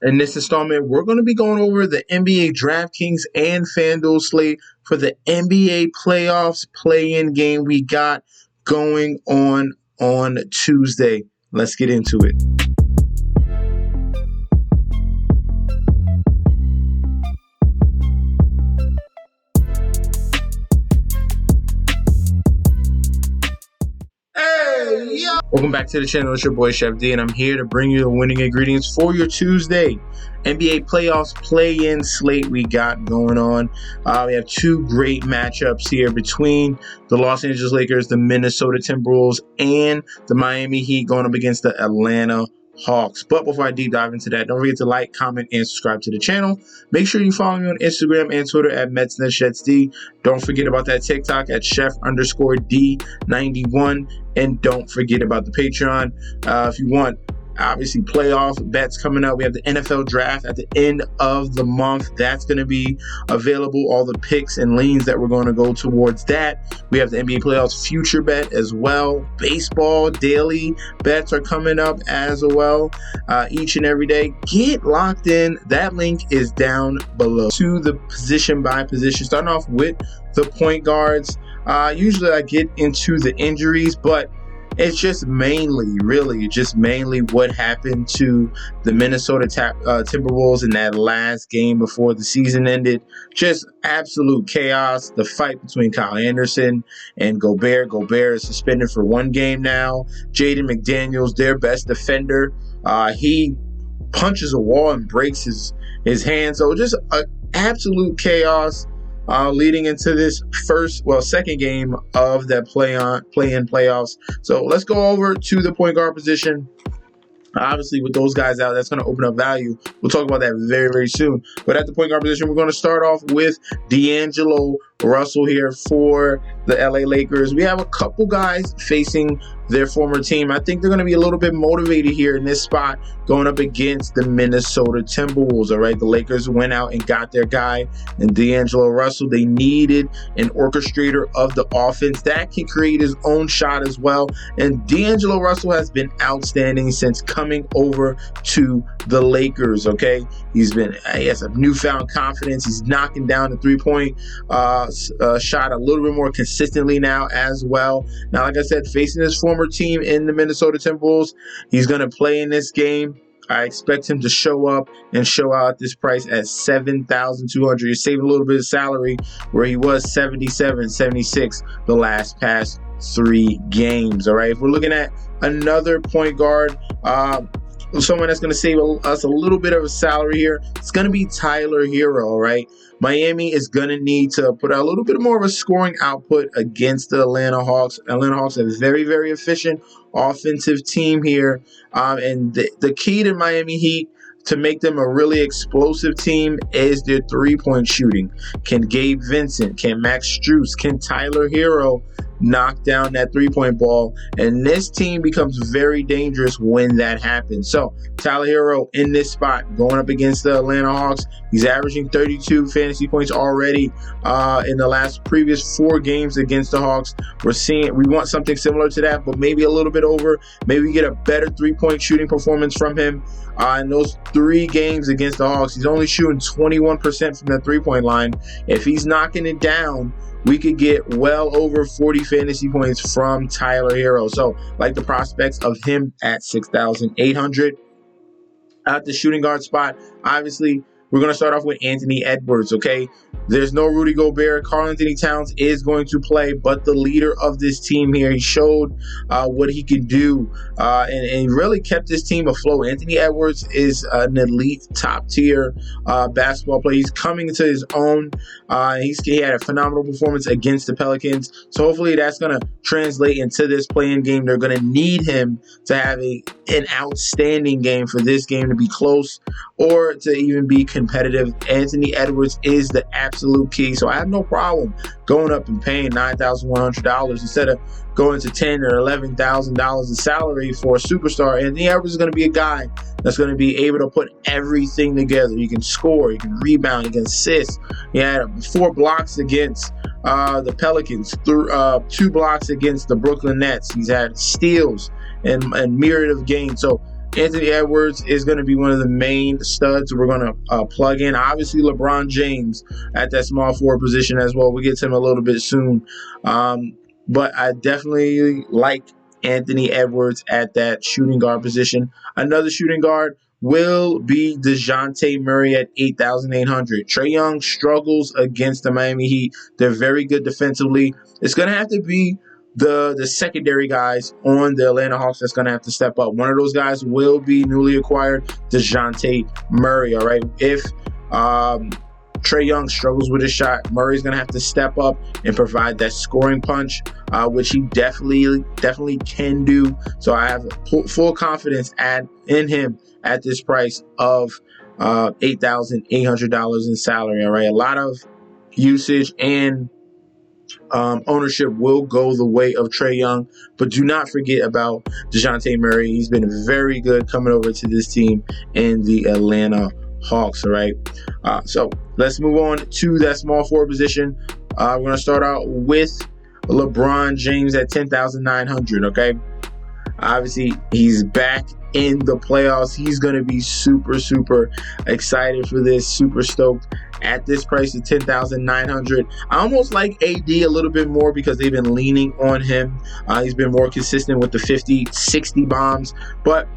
In this installment, we're going to be going over the NBA Draftkings and Fanduel slate for the NBA playoffs play-in game we got going on Tuesday. Let's get into it. Welcome back to the channel. It's your boy Chef D, and I'm here to bring you the winning ingredients for your Tuesday NBA playoffs play-in slate we got going on. We have two great matchups here between the Los Angeles Lakers, the Minnesota Timberwolves, and the Miami Heat going up against the Atlanta Hawks. But before I deep dive into that, don't forget to like, comment, and subscribe to the channel. Make sure you follow me on Instagram and Twitter at MetsNetShetsD. Don't forget about that TikTok at Chef_D91. And don't forget about the Patreon. If you want, obviously, playoff bets coming up. We have the NFL draft at the end of the month. That's going to be available. All the picks and leans that we're going to go towards that. We have the NBA playoffs future bet as well. Baseball daily bets are coming up as well each and every day. Get locked in. That link is down below. To the position by position. Starting off with the point guards. Usually I get into the injuries, but it's just mainly what happened to the Minnesota Timberwolves in that last game before the season ended. Just absolute chaos. The fight between Kyle Anderson and Gobert. Gobert is suspended for 1 game now. Jaden McDaniels, their best defender, he punches a wall and breaks his hand. So just absolute chaos. Leading into this second game of that play-in playoffs. So let's go over to the point guard position. Obviously, with those guys out, that's going to open up value. We'll talk about that very, very soon. But at the point guard position, we're going to start off with D'Angelo Russell here for the LA Lakers. We have a couple guys facing their former team. I think they're going to be a little bit motivated here in this spot going up against the Minnesota Timberwolves. All right, the Lakers went out and got their guy and D'Angelo Russell. They needed an orchestrator of the offense that can create his own shot as well. And D'Angelo Russell has been outstanding since coming over to the Lakers. Okay, he has a newfound confidence. He's knocking down the three-point shot a little bit more consistently now as well. Now, like I said, facing his former team in the Minnesota Timberwolves, he's going to play in this game. I expect him to show up and show out at this price at $7,200. You're saving a little bit of salary where he was $77, $76 the last past 3 games. All right, if we're looking at another point guard, someone that's going to save us a little bit of a salary here, it's going to be Tyler Hero. All right, Miami is going to need to put out a little bit more of a scoring output against the Atlanta Hawks. Atlanta Hawks have a very, very efficient offensive team here. And the key to Miami Heat to make them a really explosive team is their three-point shooting. Can Gabe Vincent, can Max Strus, can Tyler Hero knock down that three-point ball? And this team becomes very dangerous when that happens. So Tyler Hero in this spot going up against the Atlanta Hawks. He's averaging 32 fantasy points already in the previous 4 games against the Hawks. We want something similar to that, but maybe a little bit over. Maybe we get a better three-point shooting performance from him. In those 3 games against the Hawks, he's only shooting 21% from the three-point line. If he's knocking it down, we could get well over 40 fantasy points from Tyler Hero. So, like the prospects of him at 6,800. At the shooting guard spot, obviously, we're going to start off with Anthony Edwards, okay? There's no Rudy Gobert. Karl-Anthony Towns is going to play, but the leader of this team here, he showed what he can do and he really kept this team afloat. Anthony Edwards is an elite top-tier basketball player. He's coming into his own. He had a phenomenal performance against the Pelicans, so hopefully that's going to translate into this play-in game. They're going to need him to have an outstanding game for this game to be close or to even be competitive. Anthony Edwards is the absolute key, so I have no problem going up and paying $9,100 instead of going to $10,000 or $11,000 in salary for a superstar. Anthony Edwards is going to be a guy that's going to be able to put everything together. You can score, you can rebound, you can assist. He had 4 blocks against the Pelicans, 2 blocks against the Brooklyn Nets. He's had steals and myriad of games. So Anthony Edwards is going to be one of the main studs we're going to plug in. Obviously, LeBron James at that small forward position as well. We'll get to him a little bit soon. But I definitely like Anthony Edwards at that shooting guard position. Another shooting guard will be DeJounte Murray at 8,800. Trae Young struggles against the Miami Heat. They're very good defensively. It's going to have to be the secondary guys on the Atlanta Hawks that's going to have to step up. One of those guys will be newly acquired DeJounte Murray, all right? If Trae Young struggles with his shot, Murray's going to have to step up and provide that scoring punch, which he definitely can do. So I have full confidence in him at this price of $8,800 in salary, all right? A lot of usage and ownership will go the way of Trae Young, but do not forget about DeJounte Murray. He's been very good coming over to this team in the Atlanta Hawks, all right? So let's move on to that small forward position. We're going to start out with LeBron James at 10,900, okay? Obviously, he's back in the playoffs. He's going to be super excited for this, super stoked at this price of 10,900. I almost like AD a little bit more because they've been leaning on him. He's been more consistent with the 50, 60 bombs, but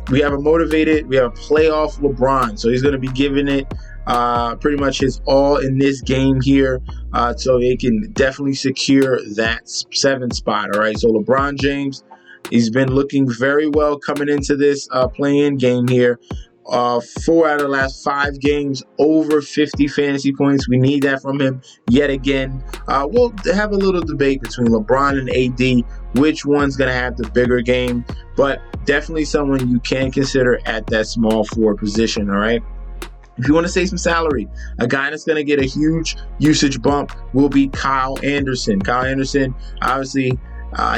we have a playoff LeBron, so he's going to be giving it pretty much his all in this game here, so they can definitely secure that 7 spot, all right? So LeBron James, he's been looking very well coming into this play-in game here. 4 out of the last 5 games, over 50 fantasy points. We need that from him yet again. We'll have a little debate between LeBron and AD, which one's going to have the bigger game, but definitely someone you can consider at that small forward position, all right? If you want to save some salary, a guy that's going to get a huge usage bump will be Kyle Anderson. Kyle Anderson, obviously,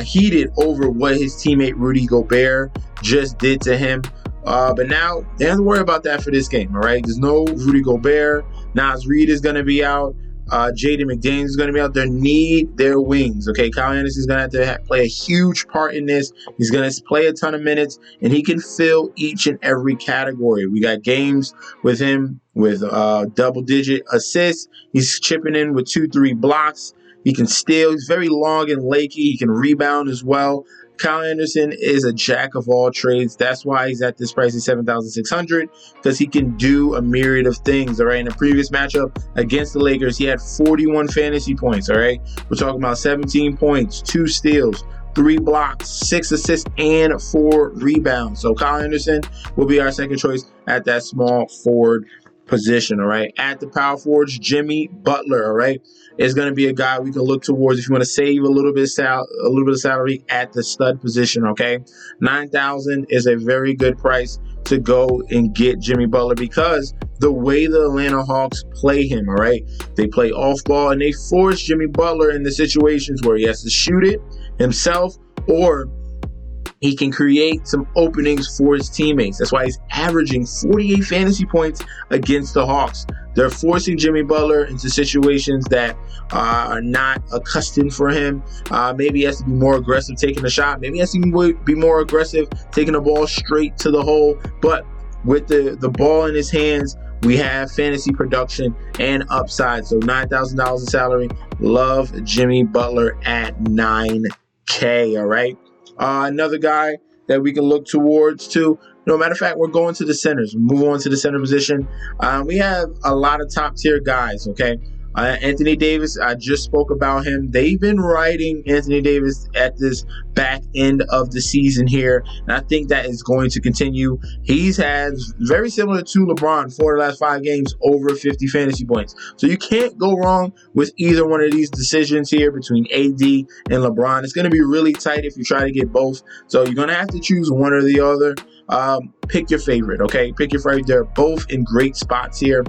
heated over what his teammate Rudy Gobert just did to him. But now they don't have to worry about that for this game, all right? There's no Rudy Gobert. Nas Reed is going to be out. Jaden McDaniels is going to be out there. Need their wings, okay? Kyle Anderson is going to have to play a huge part in this. He's going to play a ton of minutes, and he can fill each and every category. We got games with him with double-digit assists. He's chipping in with 2-3 blocks. He can steal. He's very long and lanky. He can rebound as well. Kyle Anderson is a jack of all trades. That's why he's at this price of 7,600, because he can do a myriad of things, all right? In the previous matchup against the Lakers, he had 41 fantasy points, all right? We're talking about 17 points, 2 steals, 3 blocks, 6 assists, and 4 rebounds. So Kyle Anderson will be our second choice at that small forward position, all right? At the power forwards, Jimmy Butler, all right, is going to be a guy we can look towards if you want to save a little bit of salary at the stud position, okay? 9,000 is a very good price to go and get Jimmy Butler because the way the Atlanta Hawks play him, all right? They play off ball and they force Jimmy Butler in the situations where he has to shoot it himself or he can create some openings for his teammates. That's why he's averaging 48 fantasy points against the Hawks. They're forcing Jimmy Butler into situations that are not accustomed for him. Maybe he has to be more aggressive taking the shot. Maybe he has to be more aggressive taking the ball straight to the hole. But with the ball in his hands, we have fantasy production and upside. So $9,000 in salary. Love Jimmy Butler at $9K, all right? Another guy that we can look towards too. No matter of fact, we're going to the centers. We move on to the center position. We have a lot of top tier guys, okay? Anthony Davis, I just spoke about him. They've been riding Anthony Davis at this back end of the season here, and I think that is going to continue. He's had very similar to LeBron, 4 of the last 5 games, over 50 fantasy points. So you can't go wrong with either one of these decisions here between AD and LeBron. It's going to be really tight if you try to get both. So you're going to have to choose one or the other. Pick your favorite, okay? Pick your favorite. They're both in great spots here.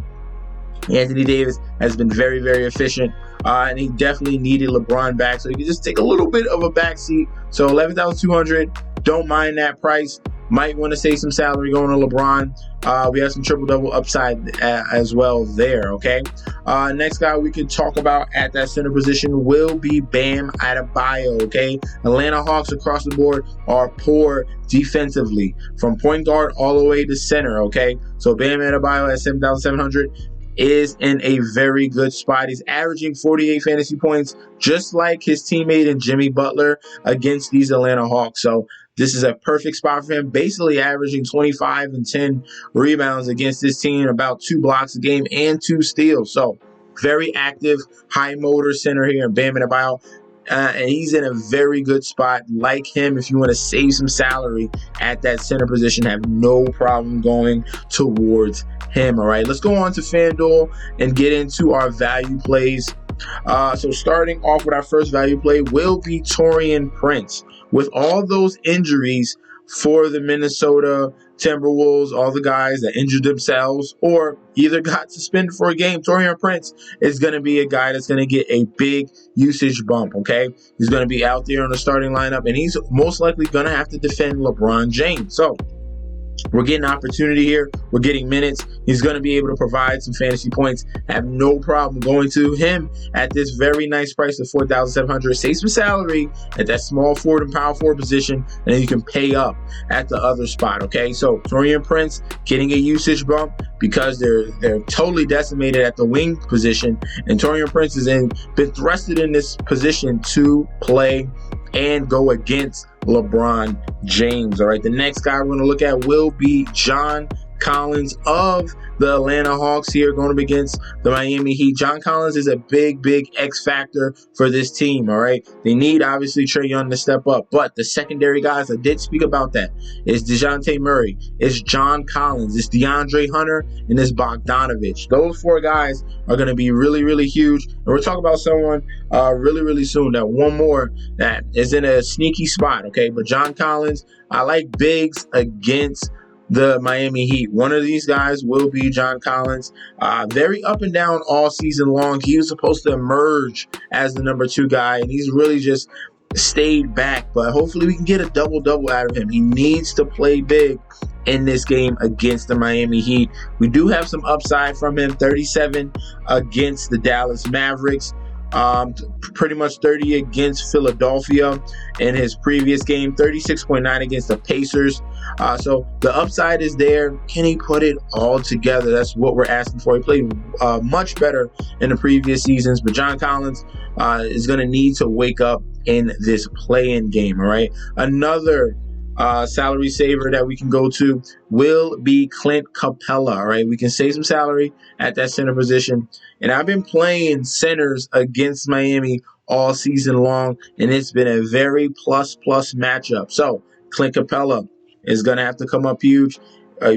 Anthony Davis has been very, very efficient, and he definitely needed LeBron back, so he can just take a little bit of a backseat. So 11,200, Don't mind that price. Might want to save some salary going to LeBron. We have some triple-double upside as well there, okay? Next guy we could talk about at that center position will be Bam Adebayo, okay? Atlanta Hawks across the board are poor defensively, from point guard all the way to center, okay? So Bam Adebayo at 7,700 is in a very good spot. He's averaging 48 fantasy points, just like his teammate and Jimmy Butler against these Atlanta Hawks. So this is a perfect spot for him, basically averaging 25 and 10 rebounds against this team, about 2 blocks a game and 2 steals. So very active, high motor center here in Bam Adebayo. And he's in a very good spot. Like him, if you want to save some salary at that center position, have no problem going towards him. All right, let's go on to FanDuel and get into our value plays. So starting off with our first value play will be Taurean Prince. With all those injuries for the Minnesota Timberwolves, all the guys that injured themselves or either got suspended for a game, Taurean Prince is going to be a guy that's going to get a big usage bump, okay? He's going to be out there on the starting lineup, and he's most likely going to have to defend LeBron James. So we're getting opportunity here. We're getting minutes. He's going to be able to provide some fantasy points. Have no problem going to him at this very nice price of 4,700. Save some salary at that small forward and power forward position, and then you can pay up at the other spot. Okay, so Taurean Prince getting a usage bump because they're totally decimated at the wing position, and Taurean Prince has been thrusted in this position to play and go against LeBron James. All right, the next guy we're going to look at will be John Collins of the Atlanta Hawks here going up against the Miami Heat. John Collins is a big X factor for this team, all right? They need, obviously, Trae Young to step up, but the secondary guys, I did speak about that. It's DeJounte Murray, it's John Collins, it's DeAndre Hunter, and it's Bogdanovich. Those 4 guys are going to be really huge, and we'll talk about someone really soon, that one more that is in a sneaky spot, okay? But John Collins, I like bigs against the Miami Heat. One of these guys will be John Collins. Very up and down all season long. He was supposed to emerge as the number 2 guy, and he's really just stayed back. But hopefully we can get a double-double out of him. He needs to play big in this game against the Miami Heat. We do have some upside from him. 37 against the Dallas Mavericks. Pretty much 30 against Philadelphia in his previous game, 36.9 against the Pacers. So the upside is there. Can he put it all together? That's what we're asking for. He played much better in the previous seasons, but John Collins is going to need to wake up in this play-in game, all right? Another salary saver that we can go to will be Clint Capella, all right? We can save some salary at that center position. And I've been playing centers against Miami all season long, and it's been a very plus matchup. So Clint Capella is going to have to come up huge.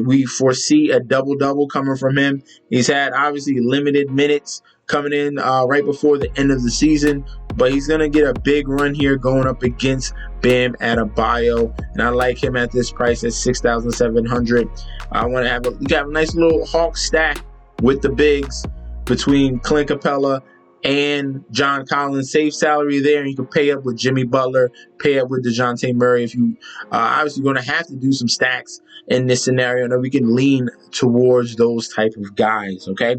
We foresee a double-double coming from him. He's had, obviously, limited minutes coming in right before the end of the season, but he's going to get a big run here going up against Bam Adebayo, and I like him at this price at 6,700. I want to have a nice little Hawk stack with the bigs between Clint Capella and John Collins. Save salary there, and you can pay up with Jimmy Butler, pay up with DeJounte Murray. If you obviously going to have to do some stacks in this scenario, and we can lean towards those type of guys, okay?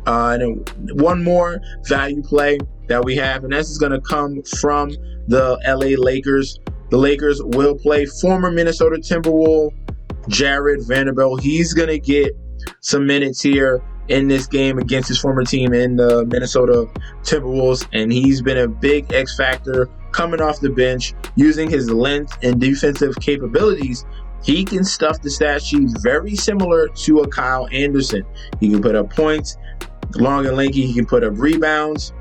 And then one more value play that we have, and this is going to come from the LA Lakers. The Lakers will play former Minnesota Timberwolves Jared Vanderbilt. He's going to get some minutes here in this game against his former team in the Minnesota Timberwolves, and he's been a big X factor coming off the bench, using his length and defensive capabilities. He can stuff the stat sheet very similar to a Kyle Anderson. He can put up points, long and lanky. He can put up rebounds.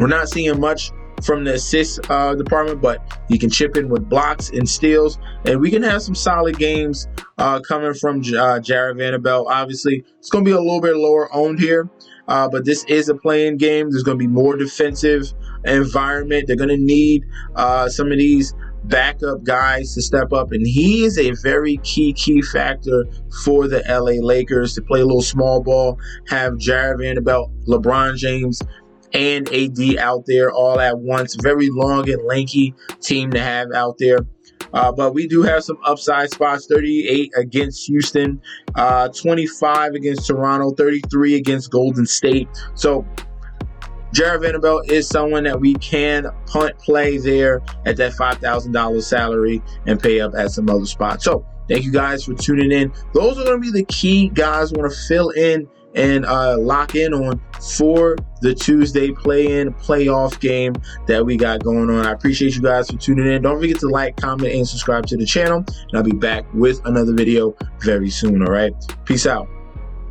We're not seeing much from the assist department, but he can chip in with blocks and steals, and we can have some solid games coming from Jared Vanderbilt. Obviously, it's going to be a little bit lower owned here, but this is a playing game. There's going to be more defensive environment. They're going to need some of these backup guys to step up, and he is a very key factor for the LA Lakers to play a little small ball, have Jared Vanderbilt, LeBron James, and AD out there all at once. Very long and lanky team to have out there. But we do have some upside spots: 38 against Houston, 25 against Toronto, 33 against Golden State. So Jared Vanderbilt is someone that we can punt play there at that $5,000 salary and pay up at some other spots. So thank you guys for tuning in. Those are going to be the key guys we want to fill in and lock in on for the Tuesday play-in playoff game that we got going on. I appreciate you guys for tuning in. Don't forget to like, comment, and subscribe to the channel. And I'll be back with another video very soon, all right? Peace out.